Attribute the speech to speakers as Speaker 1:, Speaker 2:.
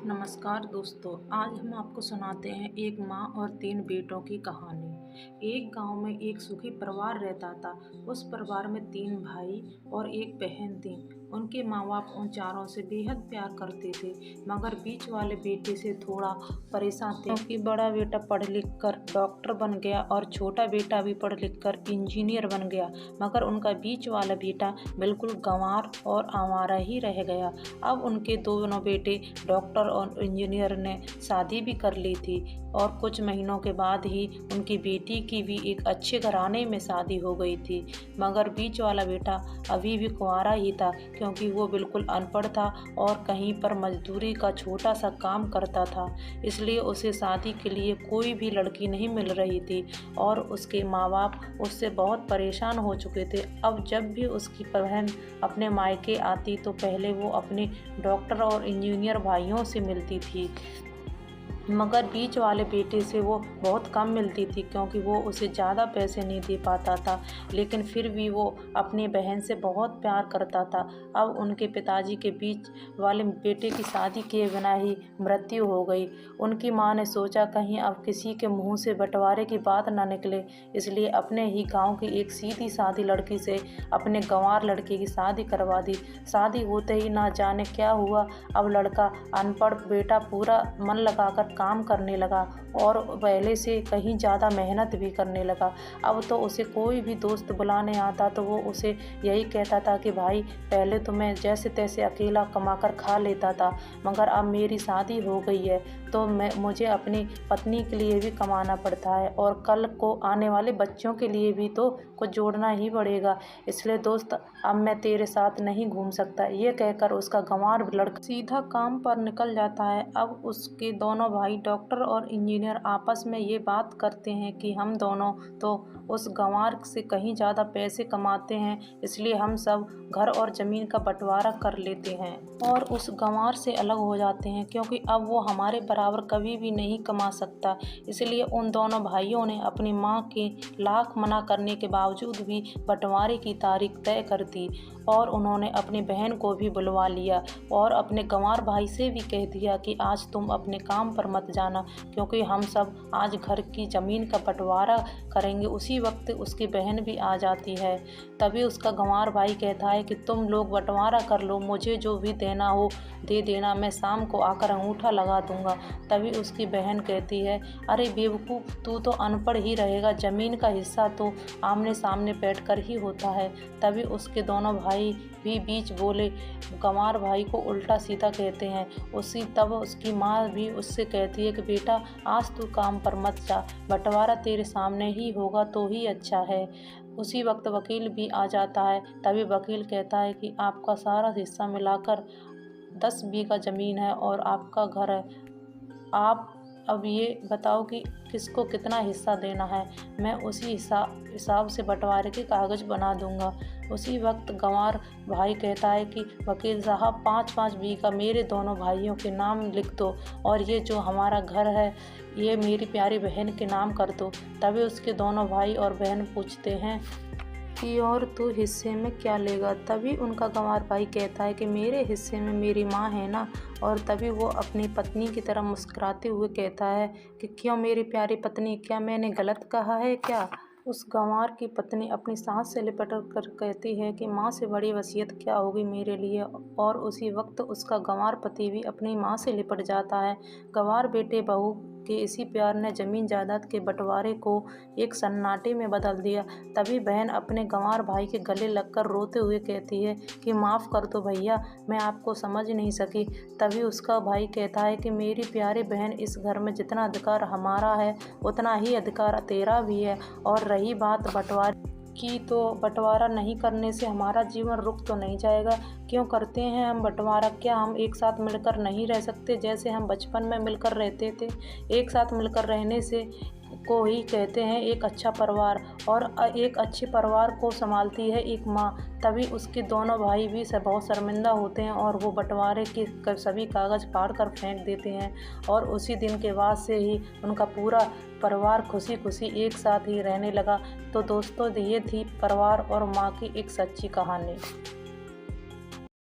Speaker 1: नमस्कार दोस्तों, आज हम आपको सुनाते हैं एक माँ और 3 बेटों की कहानी। एक गांव में एक सुखी परिवार रहता था। उस परिवार में 3 भाई और एक बहन थी। उनके माँ बाप उन चारों से बेहद प्यार करते थे, मगर बीच वाले बेटे से थोड़ा परेशान थे, क्योंकि बड़ा बेटा पढ़ लिख कर डॉक्टर बन गया और छोटा बेटा भी पढ़ लिख कर इंजीनियर बन गया, मगर उनका बीच वाला बेटा बिल्कुल गंवार और आवारा ही रह गया। अब उनके दोनों बेटे डॉक्टर और इंजीनियर ने शादी भी कर ली थी और कुछ महीनों के बाद ही उनकी बेटी की भी एक अच्छे घराने में शादी हो गई थी, मगर बीच वाला बेटा अभी भी कुंवारा ही था, क्योंकि वो बिल्कुल अनपढ़ था और कहीं पर मजदूरी का छोटा सा काम करता था। इसलिए उसे शादी के लिए कोई भी लड़की नहीं मिल रही थी और उसके माँ बाप उससे बहुत परेशान हो चुके थे। अब जब भी उसकी बहन अपने मायके आती तो पहले वो अपने डॉक्टर और इंजीनियर भाइयों से मिलती थी, मगर बीच वाले बेटे से वो बहुत कम मिलती थी, क्योंकि वो उसे ज़्यादा पैसे नहीं दे पाता था। लेकिन फिर भी वो अपनी बहन से बहुत प्यार करता था। अब उनके पिताजी के बीच वाले बेटे की शादी किए बिना ही मृत्यु हो गई। उनकी माँ ने सोचा कहीं अब किसी के मुंह से बंटवारे की बात ना निकले, इसलिए अपने ही गांव की एक सीधी सादी लड़की से अपने गंवार लड़के की शादी करवा दी। शादी होते ही ना जाने क्या हुआ, अब लड़का अनपढ़ बेटा पूरा मन लगाकर काम करने लगा और पहले से कहीं ज़्यादा मेहनत भी करने लगा। अब तो उसे कोई भी दोस्त बुलाने आता तो वो उसे यही कहता था कि भाई, पहले तो मैं जैसे तैसे अकेला कमाकर खा लेता था, मगर अब मेरी शादी हो गई है तो मुझे अपनी पत्नी के लिए भी कमाना पड़ता है और कल को आने वाले बच्चों के लिए भी तो कुछ जोड़ना ही पड़ेगा। इसलिए दोस्त, अब मैं तेरे साथ नहीं घूम सकता। ये कहकर उसका गंवार लड़का सीधा काम पर निकल जाता है। अब उसके दोनों भाई डॉक्टर और इंजीनियर आपस में ये बात करते हैं कि हम दोनों तो उस गंवार से कहीं ज़्यादा पैसे कमाते हैं, इसलिए हम सब घर और ज़मीन का बंटवारा कर लेते हैं और उस गंवार से अलग हो जाते हैं, क्योंकि अब वो हमारे बराबर कभी भी नहीं कमा सकता। इसलिए उन दोनों भाइयों ने अपनी माँ के लाख मना करने के बावजूद भी बंटवारे की तारीख तय कर दी और उन्होंने अपनी बहन को भी बुलवा लिया और अपने गंवार भाई से भी कह दिया कि आज तुम अपने काम पर मत जाना, क्योंकि हम सब आज घर की ज़मीन का बंटवारा करेंगे। उसी वक्त उसकी बहन भी आ जाती है। तभी उसका गंवार भाई कहता है कि तुम लोग बंटवारा कर लो, मुझे जो भी देना हो दे देना, मैं शाम को आकर अंगूठा लगा दूंगा। तभी उसकी बहन कहती है, अरे बेवकूफ़, तू तो अनपढ़ ही रहेगा, ज़मीन का हिस्सा तो आमने सामने बैठकर ही होता है। तभी उसके दोनों भाई भी बीच बोले, गंवार भाई को उल्टा सीधा कहते हैं। तब उसकी माँ भी उससे कहती है कि बेटा, आज तू काम पर मत जा, बंटवारा तेरे सामने ही होगा तो ही अच्छा है। उसी वक्त वकील भी आ जाता है। तभी वकील कहता है कि आपका सारा हिस्सा मिलाकर 10 बीघा ज़मीन है और आपका घर है। आप अब ये बताओ कि किसको कितना हिस्सा देना है, मैं उसी हिसाब से बंटवारे के कागज़ बना दूंगा। उसी वक्त गंवार भाई कहता है कि वकील साहब, 5-5 बीघा मेरे दोनों भाइयों के नाम लिख दो और ये जो हमारा घर है ये मेरी प्यारी बहन के नाम कर दो। तभी उसके दोनों भाई और बहन पूछते हैं कि और तू हिस्से में क्या लेगा। तभी उनका गंवार भाई कहता है कि मेरे हिस्से में मेरी माँ है ना। और तभी वो अपनी पत्नी की तरह मुस्कुराते हुए कहता है कि क्यों मेरी प्यारी पत्नी, क्या मैंने गलत कहा है क्या। उस गंवार की पत्नी अपनी सांस से लिपट कर कहती है कि माँ से बड़ी वसीयत क्या होगी मेरे लिए। और उसी वक्त उसका गंवार पति भी अपनी माँ से लिपट जाता है। गंवार बेटे बहू के इसी प्यार ने ज़मीन जायदाद के बंटवारे को एक सन्नाटे में बदल दिया। तभी बहन अपने गंवार भाई के गले लगकर रोते हुए कहती है कि माफ़ कर दो भैया, मैं आपको समझ नहीं सकी। तभी उसका भाई कहता है कि मेरी प्यारी बहन, इस घर में जितना अधिकार हमारा है उतना ही अधिकार तेरा भी है। और रही बात बंटवारे की, तो बंटवारा नहीं करने से हमारा जीवन रुक तो नहीं जाएगा। क्यों करते हैं हम बंटवारा? क्या हम एक साथ मिलकर नहीं रह सकते, जैसे हम बचपन में मिलकर रहते थे? एक साथ मिलकर रहने से को ही कहते हैं एक अच्छा परिवार, और एक अच्छे परिवार को संभालती है एक माँ। तभी उसके दोनों भाई भी बहुत शर्मिंदा होते हैं और वो बंटवारे के सभी कागज़ फाड़ कर फेंक देते हैं और उसी दिन के बाद से ही उनका पूरा परिवार खुशी खुशी एक साथ ही रहने लगा। तो दोस्तों, ये थी परिवार और माँ की एक सच्ची कहानी।